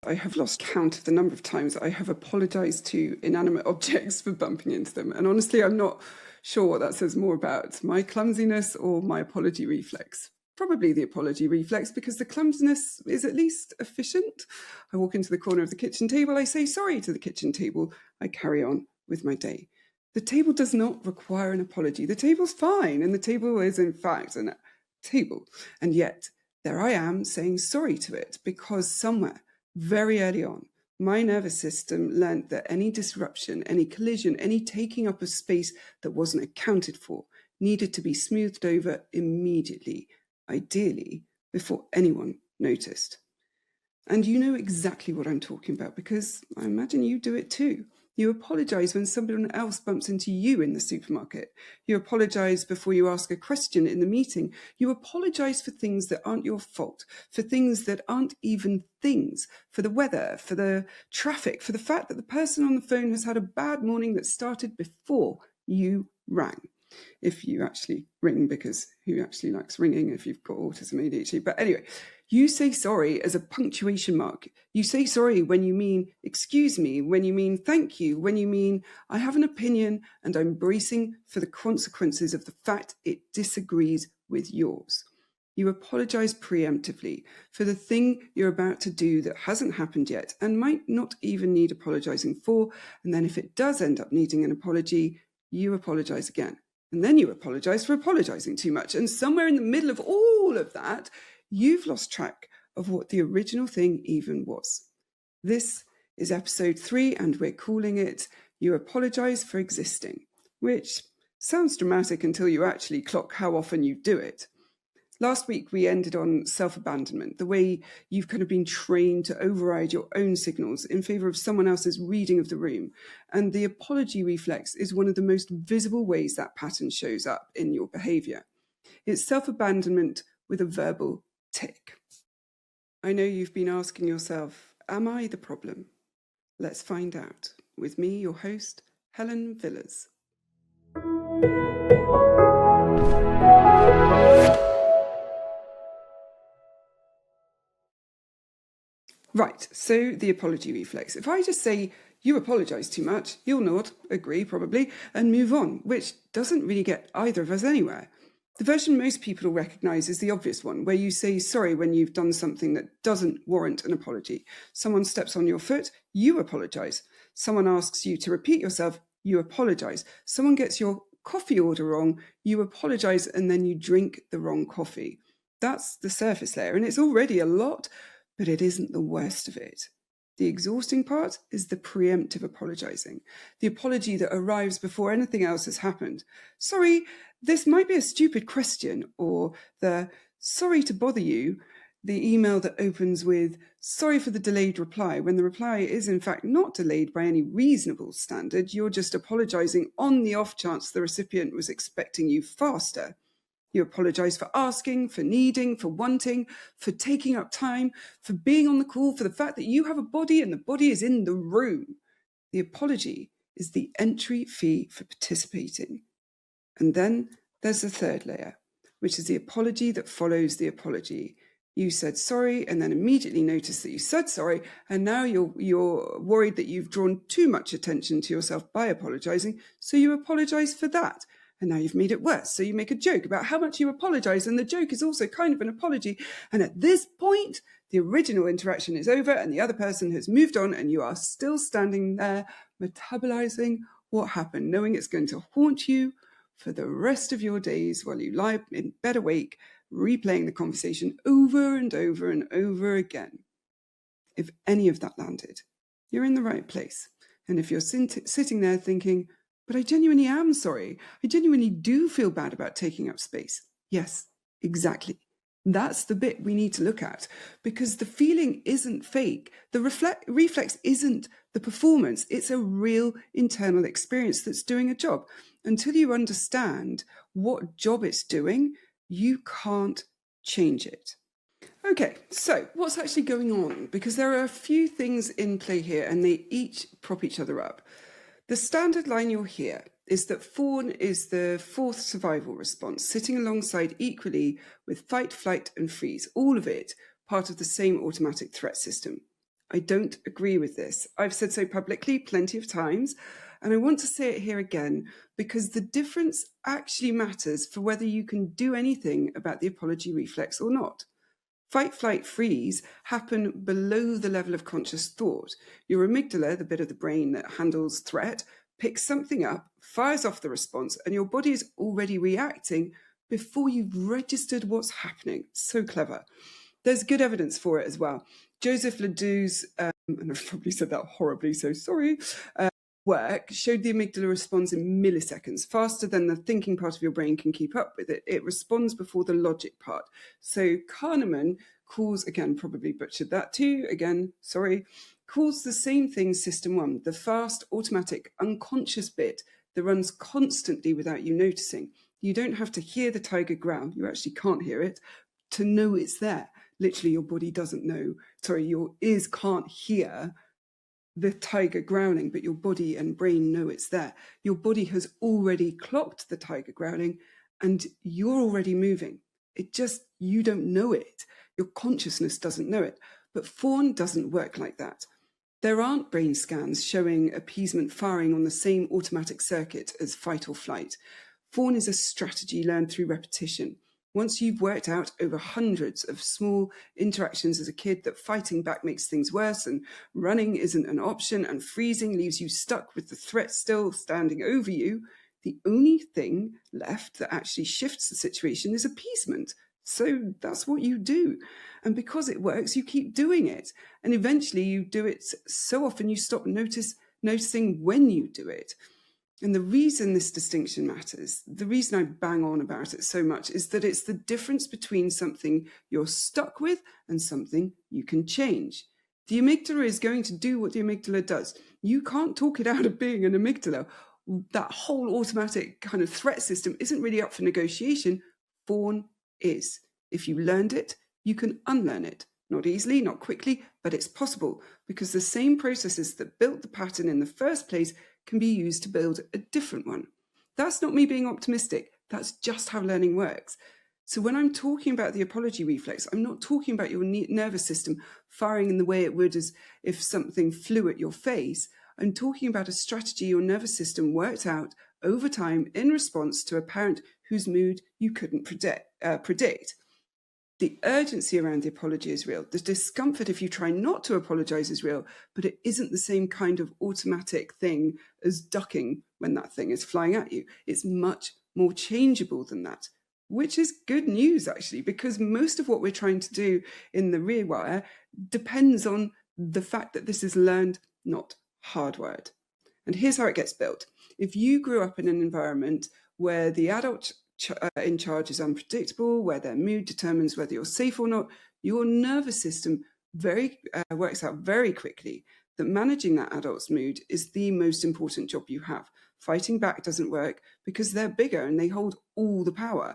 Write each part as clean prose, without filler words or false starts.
I have lost count of the number of times I have apologised to inanimate objects for bumping into them. And honestly, I'm not sure what that says more about, my clumsiness or my apology reflex. Probably the apology reflex, because the clumsiness is at least efficient. I walk into the corner of the kitchen table, I say sorry to the kitchen table, I carry on with my day. The table does not require an apology. The table's fine, and the table is in fact a table. And yet, there I am saying sorry to it, because somewhere, very early on, my nervous system learnt that any disruption, any collision, any taking up of space that wasn't accounted for needed to be smoothed over immediately, ideally before anyone noticed. And you know exactly what I'm talking about, because I imagine you do it too. You apologise when someone else bumps into you in the supermarket. You apologise before you ask a question in the meeting. You apologise for things that aren't your fault, for things that aren't even things, for the weather, for the traffic, for the fact that the person on the phone has had a bad morning that started before you rang. If you actually ring, because who actually likes ringing if you've got autism, ADHD? But anyway, you say sorry as a punctuation mark. You say sorry when you mean excuse me, when you mean thank you, when you mean I have an opinion and I'm bracing for the consequences of the fact it disagrees with yours. You apologise preemptively for the thing you're about to do that hasn't happened yet and might not even need apologising for. And then if it does end up needing an apology, you apologise again. And then you apologise for apologising too much. And somewhere in the middle of all of that, you've lost track of what the original thing even was. This is episode 3, and we're calling it You Apologise for Existing, which sounds dramatic until you actually clock how often you do it. Last week, we ended on self-abandonment, the way you've kind of been trained to override your own signals in favour of someone else's reading of the room. And the apology reflex is one of the most visible ways that pattern shows up in your behaviour. It's self-abandonment with a verbal tick. I know you've been asking yourself, am I the problem? Let's find out with me, your host, Helen Villas. Right, so the apology reflex. If I just say, you apologise too much, you'll nod, agree probably, and move on, which doesn't really get either of us anywhere. The version most people will recognise is the obvious one, where you say sorry when you've done something that doesn't warrant an apology. Someone steps on your foot, you apologise. Someone asks you to repeat yourself, you apologise. Someone gets your coffee order wrong, you apologise, and then you drink the wrong coffee. That's the surface layer, and it's already a lot, but it isn't the worst of it. The exhausting part is the preemptive apologising, the apology that arrives before anything else has happened. Sorry, this might be a stupid question, or the sorry to bother you, the email that opens with sorry for the delayed reply, when the reply is in fact not delayed by any reasonable standard. You're just apologising on the off chance the recipient was expecting you faster. You apologise for asking, for needing, for wanting, for taking up time, for being on the call, for the fact that you have a body and the body is in the room. The apology is the entry fee for participating. And then there's the third layer, which is the apology that follows the apology. You said sorry and then immediately noticed that you said sorry, and now you're worried that you've drawn too much attention to yourself by apologising, so you apologise for that. And now you've made it worse. So you make a joke about how much you apologise, and the joke is also kind of an apology. And at this point, the original interaction is over and the other person has moved on, and you are still standing there metabolising what happened, knowing it's going to haunt you for the rest of your days while you lie in bed awake, replaying the conversation over and over and over again. If any of that landed, you're in the right place. And if you're sitting there thinking, but I genuinely am sorry. I genuinely do feel bad about taking up space. Yes, exactly. That's the bit we need to look at, because the feeling isn't fake. The reflex isn't the performance. It's a real internal experience that's doing a job. Until you understand what job it's doing, you can't change it. Okay, so what's actually going on? Because there are a few things in play here and they each prop each other up. The standard line you'll hear is that fawn is the fourth survival response, sitting alongside equally with fight, flight, and freeze, all of it part of the same automatic threat system. I don't agree with this. I've said so publicly plenty of times, and I want to say it here again because the difference actually matters for whether you can do anything about the apology reflex or not. Fight, flight, freeze happen below the level of conscious thought. Your amygdala, the bit of the brain that handles threat, picks something up, fires off the response, and your body is already reacting before you've registered what's happening. So clever. There's good evidence for it as well. Joseph Ledoux's, and I've probably said that horribly, so sorry, work showed the amygdala responds in milliseconds, faster than the thinking part of your brain can keep up with it. It responds before the logic part. So Kahneman calls, again, probably butchered that too, again, sorry, calls the same thing system one, the fast, automatic, unconscious bit that runs constantly without you noticing. You don't have to hear the tiger growl, you actually can't hear it, to know it's there. Literally, your body doesn't know, your ears can't hear the tiger growling, but your body and brain know it's there. Your body has already clocked the tiger growling and you're already moving. It just, you don't know it. Your consciousness doesn't know it. But fawn doesn't work like that. There aren't brain scans showing appeasement firing on the same automatic circuit as fight or flight. Fawn is a strategy learned through repetition. Once you've worked out over hundreds of small interactions as a kid that fighting back makes things worse and running isn't an option and freezing leaves you stuck with the threat still standing over you, the only thing left that actually shifts the situation is appeasement. So that's what you do. And because it works, you keep doing it. And eventually you do it so often you stop noticing when you do it. And the reason this distinction matters, the reason I bang on about it so much, is that it's the difference between something you're stuck with and something you can change. The amygdala is going to do what the amygdala does. You can't talk it out of being an amygdala. That whole automatic kind of threat system isn't really up for negotiation. Fawn is. If you learned it, you can unlearn it. Not easily, not quickly, but it's possible because the same processes that built the pattern in the first place can be used to build a different one. That's not me being optimistic. That's just how learning works. So when I'm talking about the apology reflex, I'm not talking about your nervous system firing in the way it would as if something flew at your face. I'm talking about a strategy your nervous system worked out over time in response to a parent whose mood you couldn't predict. The urgency around the apology is real. The discomfort if you try not to apologise is real, but it isn't the same kind of automatic thing as ducking when that thing is flying at you. It's much more changeable than that, which is good news, actually, because most of what we're trying to do in the rewire depends on the fact that this is learned, not hardwired. And here's how it gets built. If you grew up in an environment where the adult in charge is unpredictable, where their mood determines whether you're safe or not, your nervous system works out very quickly that managing that adult's mood is the most important job you have. Fighting back doesn't work because they're bigger and they hold all the power.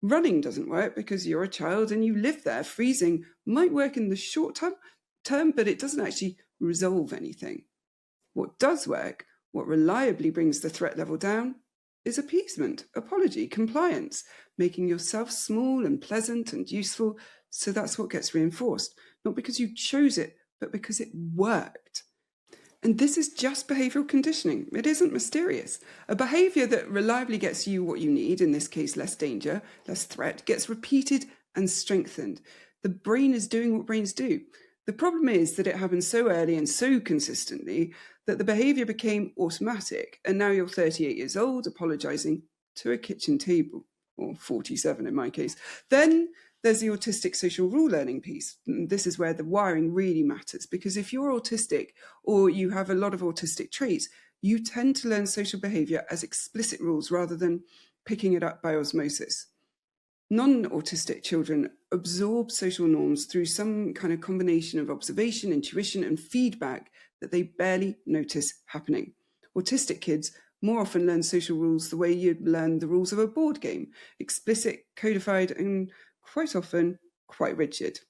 Running doesn't work because you're a child and you live there. Freezing might work in the short term, but it doesn't actually resolve anything. What does work, what reliably brings the threat level down, is appeasement, apology, compliance, making yourself small and pleasant and useful. So that's what gets reinforced, not because you chose it, but because it worked. And this is just behavioural conditioning. It isn't mysterious. A behaviour that reliably gets you what you need, in this case, less danger, less threat, gets repeated and strengthened. The brain is doing what brains do. The problem is that it happens so early and so consistently that the behaviour became automatic, and now you're 38 years old, apologising to a kitchen table, or 47 in my case. Then there's the autistic social rule learning piece. This is where the wiring really matters, because if you're autistic or you have a lot of autistic traits, you tend to learn social behaviour as explicit rules rather than picking it up by osmosis. Non-autistic children absorb social norms through some kind of combination of observation, intuition, and feedback that they barely notice happening. Autistic kids more often learn social rules the way you'd learn the rules of a board game, explicit, codified, and quite often quite rigid.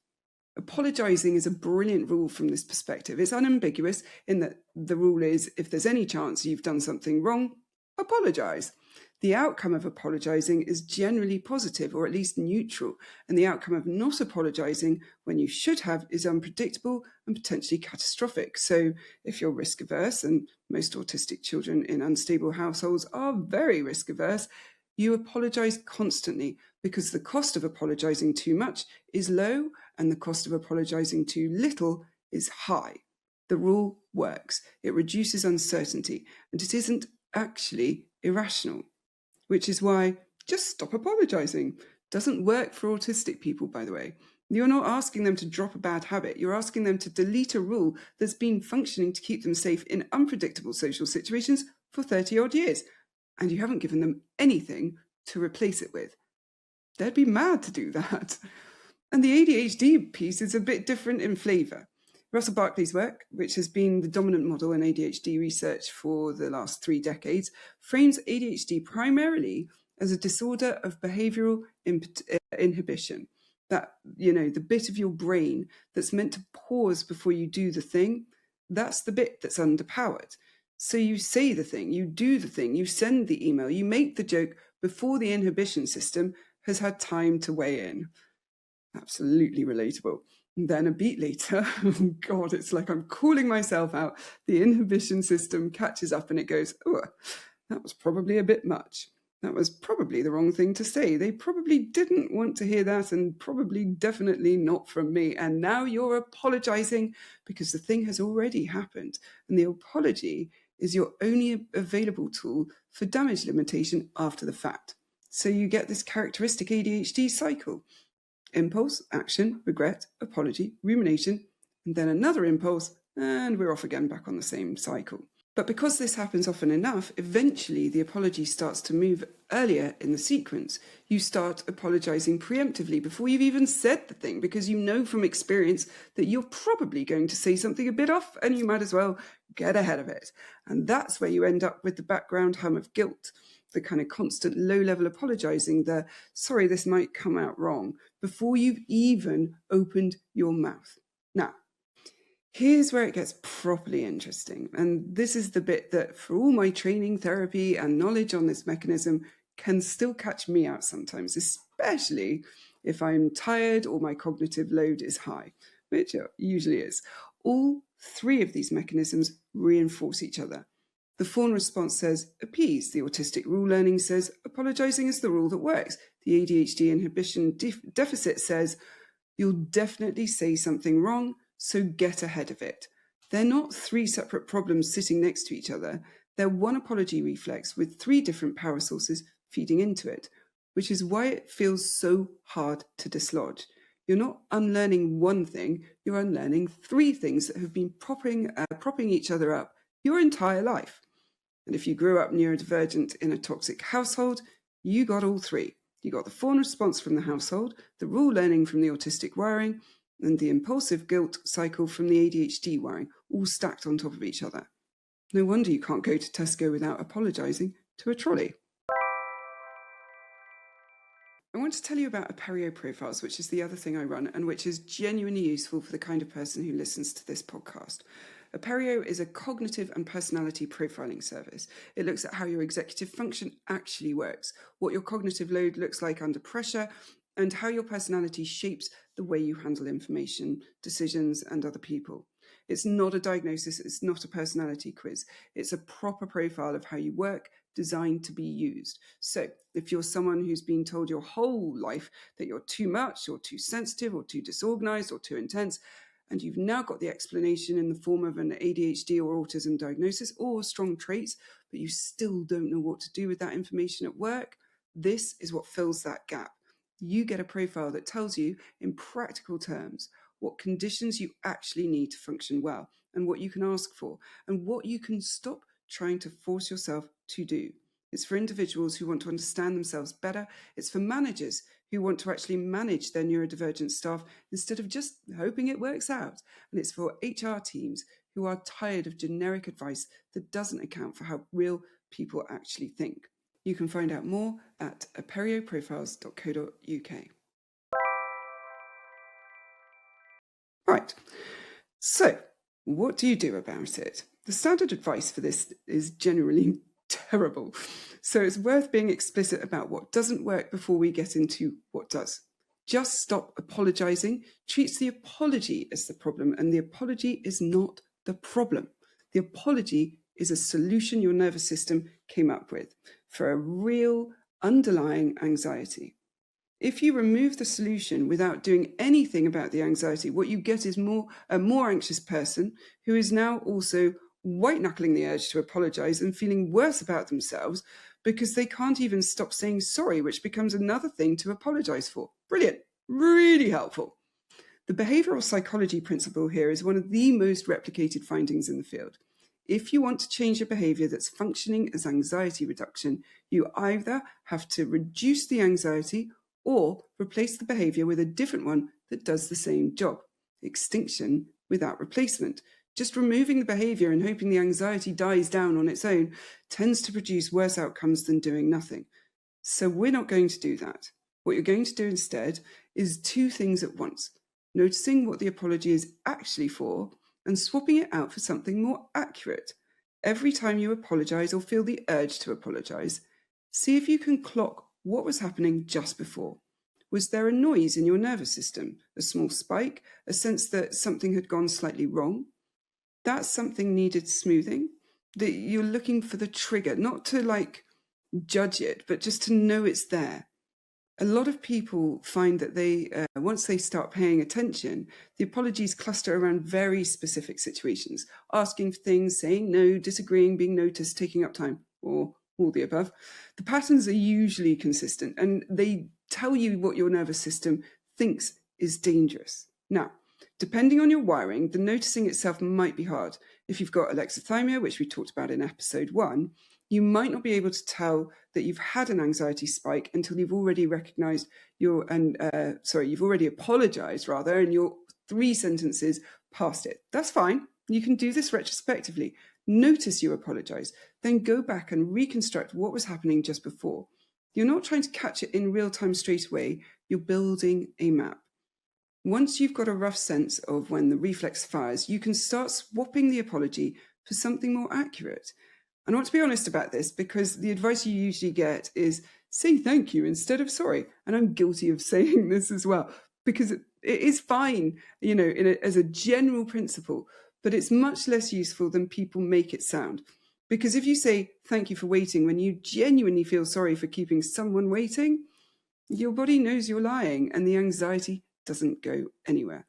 Apologising is a brilliant rule from this perspective. It's unambiguous in that the rule is if there's any chance you've done something wrong, apologise. The outcome of apologising is generally positive or at least neutral, and the outcome of not apologising when you should have is unpredictable and potentially catastrophic. So if you're risk averse, and most autistic children in unstable households are very risk averse, you apologise constantly because the cost of apologising too much is low and the cost of apologising too little is high. The rule works. It reduces uncertainty, and it isn't actually irrational, which is why just stop apologising. Doesn't work for autistic people, by the way. You're not asking them to drop a bad habit. You're asking them to delete a rule that's been functioning to keep them safe in unpredictable social situations for 30 odd years. And you haven't given them anything to replace it with. They'd be mad to do that. And the ADHD piece is a bit different in flavour. Russell Barkley's work, which has been the dominant model in ADHD research for the last 3 decades, frames ADHD primarily as a disorder of behavioural inhibition. That, the bit of your brain that's meant to pause before you do the thing, that's the bit that's underpowered. So you say the thing, you do the thing, you send the email, you make the joke before the inhibition system has had time to weigh in. Absolutely relatable. And then a beat later, oh God, it's like I'm calling myself out. The inhibition system catches up and it goes, oh, that was probably a bit much. That was probably the wrong thing to say. They probably didn't want to hear that, and probably definitely not from me. And now you're apologising because the thing has already happened. And the apology is your only available tool for damage limitation after the fact. So you get this characteristic ADHD cycle. Impulse, action, regret, apology, rumination, and then another impulse, and we're off again back on the same cycle. But because this happens often enough, eventually the apology starts to move earlier in the sequence. You start apologising preemptively before you've even said the thing, because you know from experience that you're probably going to say something a bit off and you might as well get ahead of it. And that's where you end up with the background hum of guilt, the kind of constant low-level apologising, the sorry, this might come out wrong, before you've even opened your mouth. Now, here's where it gets properly interesting. And this is the bit that, for all my training, therapy, and knowledge on this mechanism, can still catch me out sometimes, especially if I'm tired or my cognitive load is high, which it usually is. All 3 of these mechanisms reinforce each other. The fawn response says appease. The autistic rule learning says apologising is the rule that works. The ADHD inhibition deficit says you'll definitely say something wrong, so get ahead of it. They're not 3 separate problems sitting next to each other. They're one apology reflex with 3 different power sources feeding into it, which is why it feels so hard to dislodge. You're not unlearning one thing, you're unlearning 3 things that have been propping each other up your entire life. And if you grew up neurodivergent in a toxic household, you got all 3. You got the fawn response from the household, the rule learning from the autistic wiring, and the impulsive guilt cycle from the ADHD wiring, all stacked on top of each other. No wonder you can't go to Tesco without apologising to a trolley. I want to tell you about Apologise profiles, which is the other thing I run, and which is genuinely useful for the kind of person who listens to this podcast. Apologise is a cognitive and personality profiling service. It looks at how your executive function actually works, what your cognitive load looks like under pressure, and how your personality shapes the way you handle information, decisions, and other people. It's not a diagnosis, it's not a personality quiz. It's a proper profile of how you work, designed to be used. So if you're someone who's been told your whole life that you're too much or too sensitive or too disorganized or too intense, and you've now got the explanation in the form of an ADHD or autism diagnosis or strong traits, but you still don't know what to do with that information at work, this is what fills that gap. You get a profile that tells you in practical terms what conditions you actually need to function well and what you can ask for and what you can stop trying to force yourself to do. It's for individuals who want to understand themselves better. It's for managers who want to actually manage their neurodivergent staff instead of just hoping it works out. And it's for HR teams who are tired of generic advice that doesn't account for how real people actually think. You can find out more at aperioprofiles.co.uk. Right, so what do you do about it? The standard advice for this is generally terrible. So it's worth being explicit about what doesn't work before we get into what does. Just stop apologising treats the apology as the problem, and the apology is not the problem. The apology is a solution your nervous system came up with for a real underlying anxiety. If you remove the solution without doing anything about the anxiety, what you get is a more anxious person who is now also white-knuckling the urge to apologise and feeling worse about themselves because they can't even stop saying sorry, which becomes another thing to apologise for. Brilliant. Really helpful. The behavioural psychology principle here is one of the most replicated findings in the field. If you want to change a behaviour that's functioning as anxiety reduction, you either have to reduce the anxiety or replace the behaviour with a different one that does the same job. Extinction without replacement. Just removing the behaviour and hoping the anxiety dies down on its own tends to produce worse outcomes than doing nothing. So we're not going to do that. What you're going to do instead is two things at once: noticing what the apology is actually for and swapping it out for something more accurate. Every time you apologise or feel the urge to apologise, see if you can clock what was happening just before. Was there a noise in your nervous system, a small spike, a sense that something had gone slightly wrong? That something needed smoothing, that you're looking for the trigger, not to judge it, but just to know it's there. A lot of people find that they, once they start paying attention, the apologies cluster around very specific situations, asking for things, saying no, disagreeing, being noticed, taking up time, or all the above. The patterns are usually consistent and they tell you what your nervous system thinks is dangerous. Now, depending on your wiring, the noticing itself might be hard. If you've got alexithymia, which we talked about in episode 1, you might not be able to tell that you've had an anxiety spike until you've already recognized you've already apologized rather, and you're 3 sentences past it. That's fine. You can do this retrospectively. Notice you apologize, then go back and reconstruct what was happening just before. You're not trying to catch it in real time straight away. You're building a map. Once you've got a rough sense of when the reflex fires, you can start swapping the apology for something more accurate. And I want to be honest about this because the advice you usually get is say thank you instead of sorry. And I'm guilty of saying this as well because it is fine, as a general principle, but it's much less useful than people make it sound. Because if you say thank you for waiting when you genuinely feel sorry for keeping someone waiting, your body knows you're lying and the anxiety doesn't go anywhere.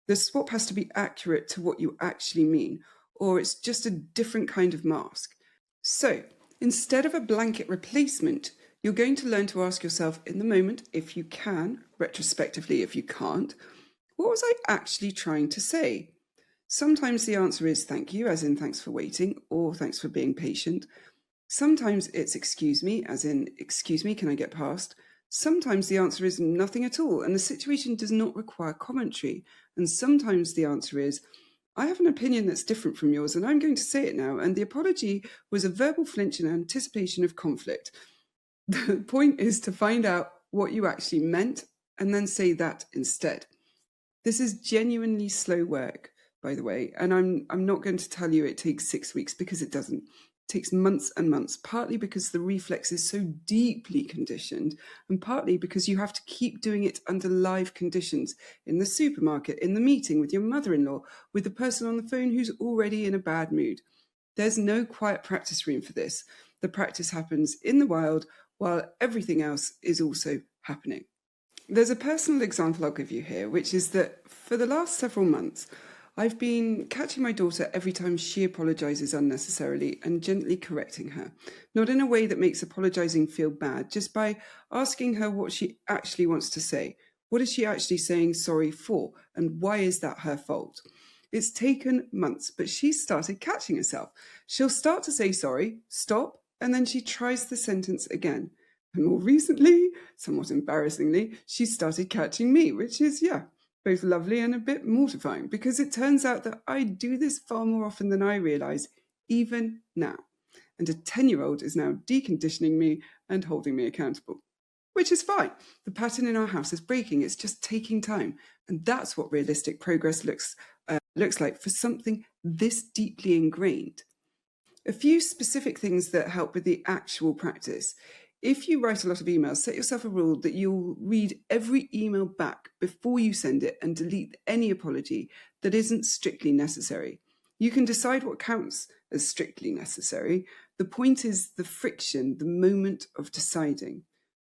The swap has to be accurate to what you actually mean, or it's just a different kind of mask. So instead of a blanket replacement, you're going to learn to ask yourself in the moment, if you can, retrospectively if you can't, what was I actually trying to say? Sometimes the answer is thank you, as in thanks for waiting, or thanks for being patient. Sometimes it's excuse me, as in excuse me, can I get past? Sometimes the answer is nothing at all, and the situation does not require commentary. And sometimes the answer is, I have an opinion that's different from yours, and I'm going to say it now. And the apology was a verbal flinch in anticipation of conflict. The point is to find out what you actually meant and then say that instead. This is genuinely slow work, by the way, and I'm not going to tell you it takes 6 weeks because it doesn't. It takes months and months, partly because the reflex is so deeply conditioned and partly because you have to keep doing it under live conditions, in the supermarket, in the meeting with your mother-in-law, with the person on the phone who's already in a bad mood. There's no quiet practice room for this. The practice happens in the wild while everything else is also happening. There's a personal example I'll give you here, which is that for the last several months, I've been catching my daughter every time she apologises unnecessarily and gently correcting her, not in a way that makes apologising feel bad, just by asking her what she actually wants to say. What is she actually saying sorry for, and why is that her fault? It's taken months, but she's started catching herself. She'll start to say sorry, stop, and then she tries the sentence again. And more recently, somewhat embarrassingly, she started catching me, which is, both lovely and a bit mortifying, because it turns out that I do this far more often than I realise, even now. And a 10-year-old is now deconditioning me and holding me accountable. Which is fine. The pattern in our house is breaking. It's just taking time. And that's what realistic progress looks like for something this deeply ingrained. A few specific things that help with the actual practice. If you write a lot of emails, set yourself a rule that you'll read every email back before you send it and delete any apology that isn't strictly necessary. You can decide what counts as strictly necessary. The point is the friction, the moment of deciding.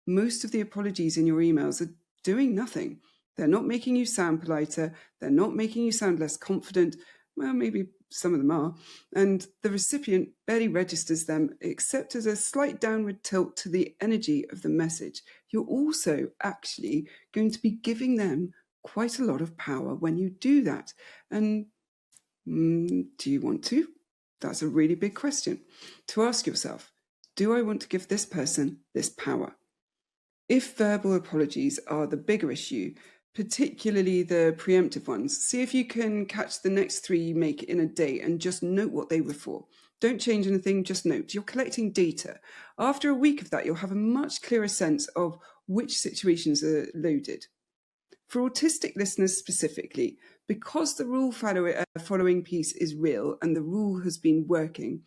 Most of the apologies in your emails are doing nothing. They're not making you sound politer. They're not making you sound less confident. Well, maybe some of them are. And the recipient barely registers them, except as a slight downward tilt to the energy of the message. You're also actually going to be giving them quite a lot of power when you do that. And do you want to? That's a really big question to ask yourself. Do I want to give this person this power? If verbal apologies are the bigger issue, particularly the preemptive ones, see if you can catch the next 3 you make in a day and just note what they were for. Don't change anything, just note. You're collecting data. After a week of that, you'll have a much clearer sense of which situations are loaded. For autistic listeners specifically, because the rule following piece is real and the rule has been working,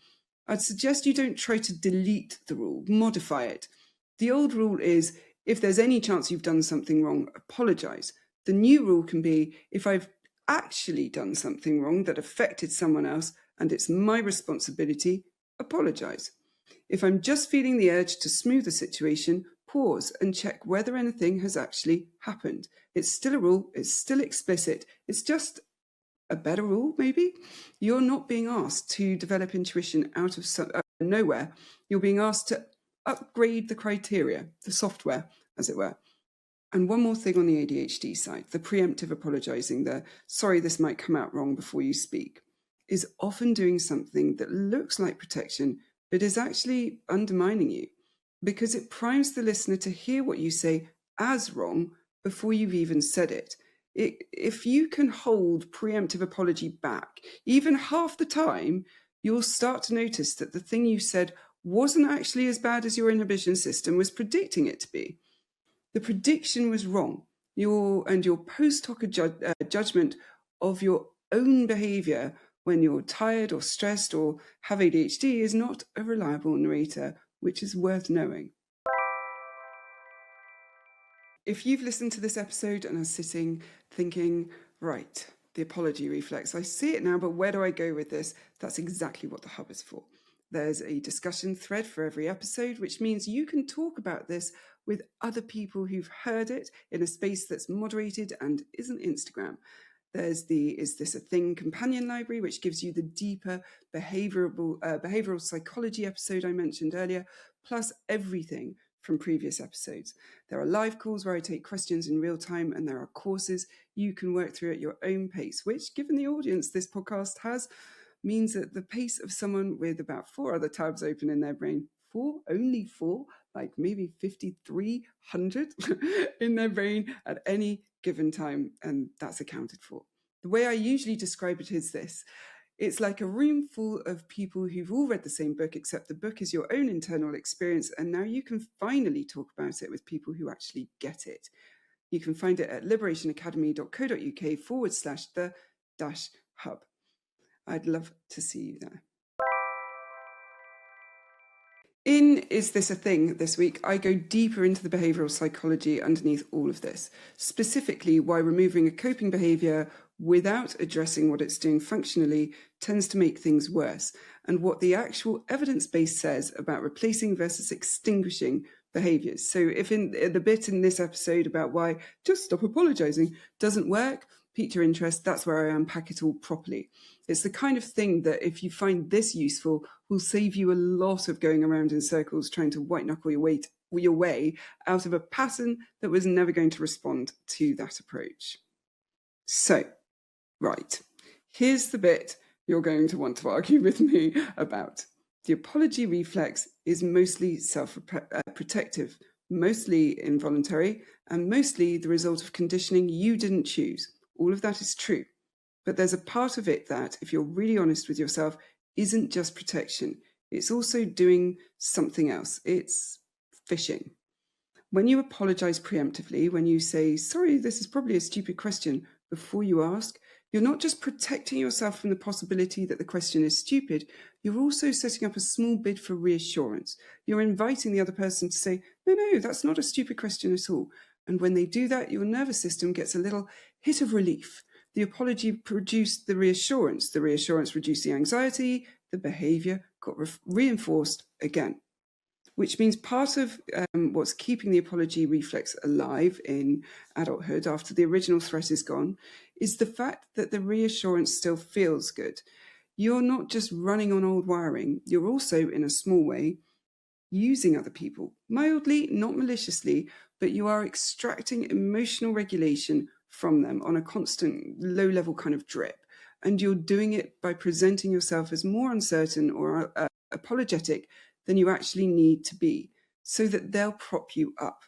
I'd suggest you don't try to delete the rule, modify it. The old rule is, if there's any chance you've done something wrong, apologise. The new rule can be, if I've actually done something wrong that affected someone else and it's my responsibility, apologise. If I'm just feeling the urge to smooth the situation, pause and check whether anything has actually happened. It's still a rule, it's still explicit, it's just a better rule, maybe? You're not being asked to develop intuition out of nowhere. You're being asked to upgrade the criteria, the software, as it were. And one more thing on the ADHD side, the preemptive apologising, the sorry this might come out wrong before you speak, is often doing something that looks like protection, but is actually undermining you, because it primes the listener to hear what you say as wrong before you've even said it. If you can hold preemptive apology back, even half the time, you'll start to notice that the thing you said wasn't actually as bad as your inhibition system was predicting it to be. The prediction was wrong. Your post hoc judgment of your own behaviour when you're tired or stressed or have ADHD is not a reliable narrator, which is worth knowing. If you've listened to this episode and are sitting thinking, right, the apology reflex, I see it now, but where do I go with this? That's exactly what the hub is for. There's a discussion thread for every episode, which means you can talk about this with other people who've heard it in a space that's moderated and isn't Instagram. There's the Is This a Thing companion library, which gives you the deeper behavioral psychology episode I mentioned earlier, plus everything from previous episodes. There are live calls where I take questions in real time, and there are courses you can work through at your own pace, which, given the audience this podcast has, means that the pace of someone with about 4 other tabs open in their brain, only four, like maybe 5,300 in their brain at any given time, and that's accounted for. The way I usually describe it is this. It's like a room full of people who've all read the same book, except the book is your own internal experience, and now you can finally talk about it with people who actually get it. You can find it at liberationacademy.co.uk/the-hub. I'd love to see you there. In Is This a Thing this week, I go deeper into the behavioural psychology underneath all of this, specifically why removing a coping behaviour without addressing what it's doing functionally tends to make things worse, and what the actual evidence base says about replacing versus extinguishing behaviours. So if in the bit in this episode about why just stop apologising doesn't work, piqued your interest, that's where I unpack it all properly. It's the kind of thing that if you find this useful will save you a lot of going around in circles trying to white knuckle your way out of a pattern that was never going to respond to that approach. So, right, here's the bit you're going to want to argue with me about. The apology reflex is mostly self-protective, mostly involuntary, and mostly the result of conditioning you didn't choose. All of that is true. But there's a part of it that, if you're really honest with yourself, isn't just protection. It's also doing something else. It's fishing. When you apologise preemptively, when you say, sorry, this is probably a stupid question, before you ask, You're not just protecting yourself from the possibility that the question is stupid, you're also setting up a small bid for reassurance. You're inviting the other person to say, no, that's not a stupid question at all. And when they do that, your nervous system gets a little hit of relief. The apology produced the reassurance reduced the anxiety, the behaviour got reinforced again. Which means part of what's keeping the apology reflex alive in adulthood after the original threat is gone is the fact that the reassurance still feels good. You're not just running on old wiring, you're also, in a small way, using other people, mildly, not maliciously, but you are extracting emotional regulation from them on a constant low-level kind of drip. And you're doing it by presenting yourself as more uncertain or apologetic than you actually need to be, so that they'll prop you up.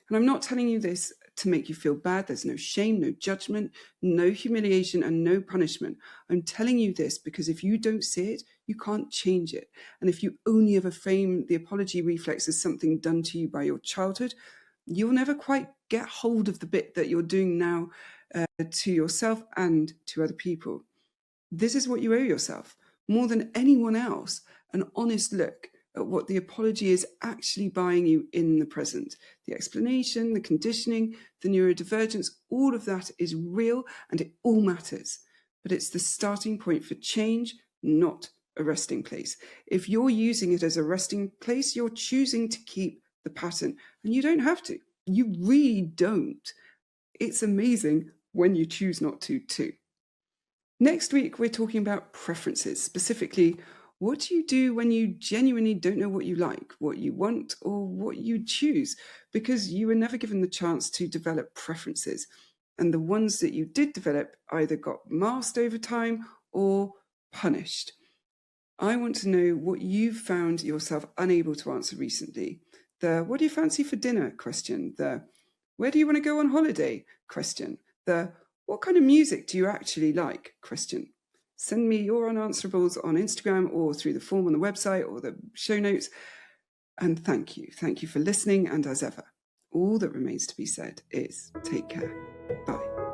And I'm not telling you this to make you feel bad. There's no shame, no judgment, no humiliation, and no punishment. I'm telling you this because if you don't see it, you can't change it. And if you only ever frame the apology reflex as something done to you by your childhood, you'll never quite get hold of the bit that you're doing now to yourself and to other people. This is what you owe yourself, more than anyone else, an honest look at what the apology is actually buying you in the present. The explanation, the conditioning, the neurodivergence, all of that is real and it all matters. But it's the starting point for change, not a resting place. If you're using it as a resting place, you're choosing to keep the pattern. And you don't have to. You really don't. It's amazing when you choose not to, too. Next week, we're talking about preferences, specifically, what do you do when you genuinely don't know what you like, what you want, or what you choose? Because you were never given the chance to develop preferences. And the ones that you did develop either got masked over time or punished. I want to know what you've found yourself unable to answer recently. The what do you fancy for dinner question. The where do you want to go on holiday question. The what kind of music do you actually like question. Send me your unanswerables on Instagram or through the form on the website or the show notes. And thank you. Thank you for listening. And as ever, all that remains to be said is take care. Bye.